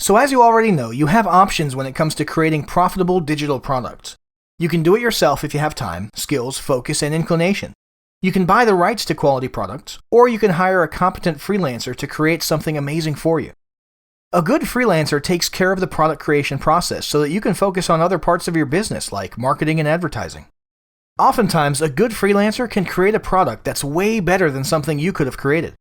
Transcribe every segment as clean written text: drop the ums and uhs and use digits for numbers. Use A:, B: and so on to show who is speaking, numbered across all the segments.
A: So as you already know, you have options when it comes to creating profitable digital products. You can do it yourself if you have time, skills, focus, and inclination. You can buy the rights to quality products, or you can hire a competent freelancer to create something amazing for you. A good freelancer takes care of the product creation process so that you can focus on other parts of your business like marketing and advertising. Oftentimes, a good freelancer can create a product that's way better than something you could have created.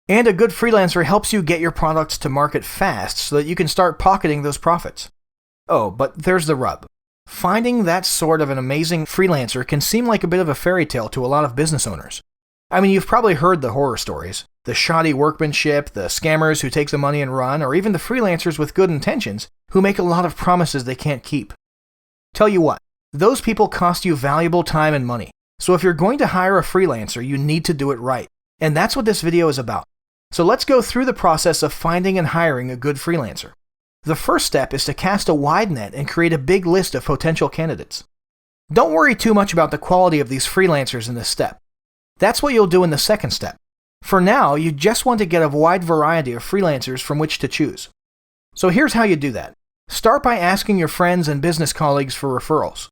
A: And a good freelancer helps you get your products to market fast so that you can start pocketing those profits. Oh, but there's the rub. Finding that sort of an amazing freelancer can seem like a bit of a fairy tale to a lot of business owners. I mean, you've probably heard the horror stories, the shoddy workmanship, the scammers who take the money and run, or even the freelancers with good intentions who make a lot of promises they can't keep. Tell you what, those people cost you valuable time and money. So if you're going to hire a freelancer, you need to do it right. And that's what this video is about. So let's go through the process of finding and hiring a good freelancer. The first step is to cast a wide net and create a big list of potential candidates. Don't worry too much about the quality of these freelancers in this step. That's what you'll do in the second step. For now, you just want to get a wide variety of freelancers from which to choose. So here's how you do that. Start by asking your friends and business colleagues for referrals.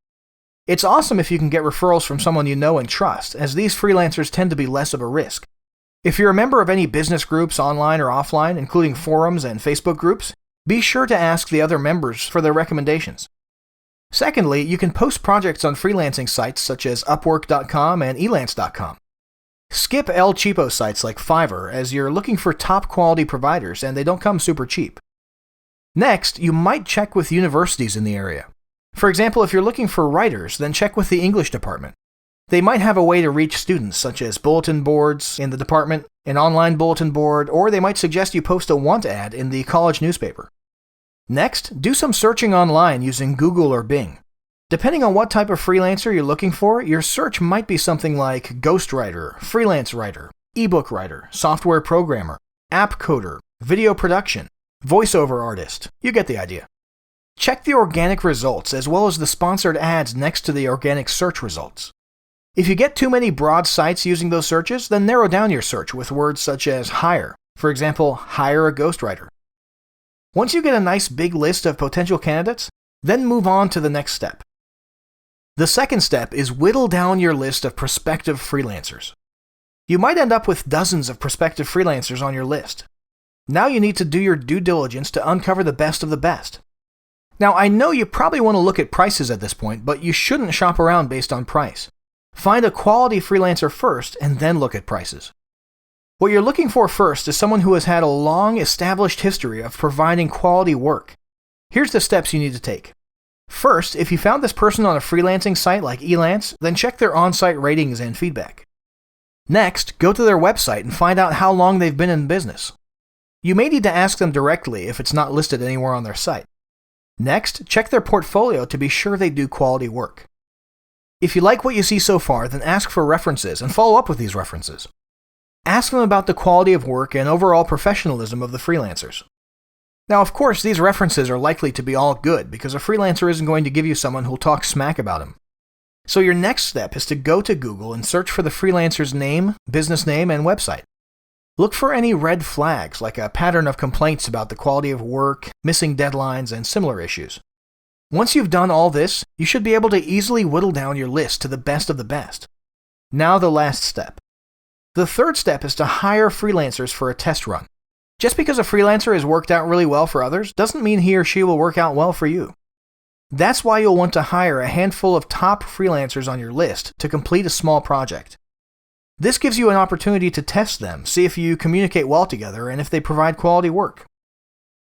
A: It's awesome if you can get referrals from someone you know and trust, as these freelancers tend to be less of a risk. If you're a member of any business groups online or offline, including forums and Facebook groups, be sure to ask the other members for their recommendations. Secondly, you can post projects on freelancing sites such as Upwork.com and Elance.com. Skip El Cheapo sites like Fiverr, as you're looking for top quality providers and they don't come super cheap. Next, you might check with universities in the area. For example, if you're looking for writers, then check with the English department. They might have a way to reach students, such as bulletin boards in the department, an online bulletin board, or they might suggest you post a want ad in the college newspaper. Next, do some searching online using Google or Bing. Depending on what type of freelancer you're looking for, your search might be something like ghostwriter, freelance writer, ebook writer, software programmer, app coder, video production, voiceover artist. You get the idea. Check the organic results as well as the sponsored ads next to the organic search results. If you get too many broad sites using those searches, then narrow down your search with words such as hire. For example, hire a ghostwriter. Once you get a nice big list of potential candidates, then move on to the next step. The second step is whittle down your list of prospective freelancers. You might end up with dozens of prospective freelancers on your list. Now you need to do your due diligence to uncover the best of the best. Now, I know you probably want to look at prices at this point, but you shouldn't shop around based on price. Find a quality freelancer first and then look at prices. What you're looking for first is someone who has had a long established history of providing quality work. Here's the steps you need to take. First, if you found this person on a freelancing site like Elance, then check their on-site ratings and feedback. Next, go to their website and find out how long they've been in business. You may need to ask them directly if it's not listed anywhere on their site. Next, check their portfolio to be sure they do quality work. If you like what you see so far, then ask for references and follow up with these references. Ask them about the quality of work and overall professionalism of the freelancers. Now, of course, these references are likely to be all good because a freelancer isn't going to give you someone who'll talk smack about him. So your next step is to go to Google and search for the freelancer's name, business name, and website. Look for any red flags like a pattern of complaints about the quality of work, missing deadlines, and similar issues. Once you've done all this, you should be able to easily whittle down your list to the best of the best. Now the last step. The third step is to hire freelancers for a test run. Just because a freelancer has worked out really well for others doesn't mean he or she will work out well for you. That's why you'll want to hire a handful of top freelancers on your list to complete a small project. This gives you an opportunity to test them, see if you communicate well together, and if they provide quality work.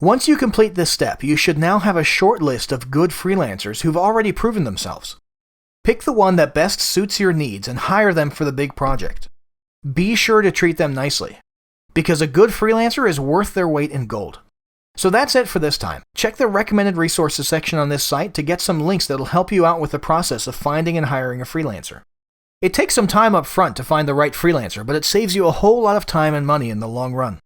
A: Once you complete this step, you should now have a short list of good freelancers who've already proven themselves. Pick the one that best suits your needs and hire them for the big project. Be sure to treat them nicely, because a good freelancer is worth their weight in gold. So that's it for this time. Check the recommended resources section on this site to get some links that'll help you out with the process of finding and hiring a freelancer. It takes some time up front to find the right freelancer, but it saves you a whole lot of time and money in the long run.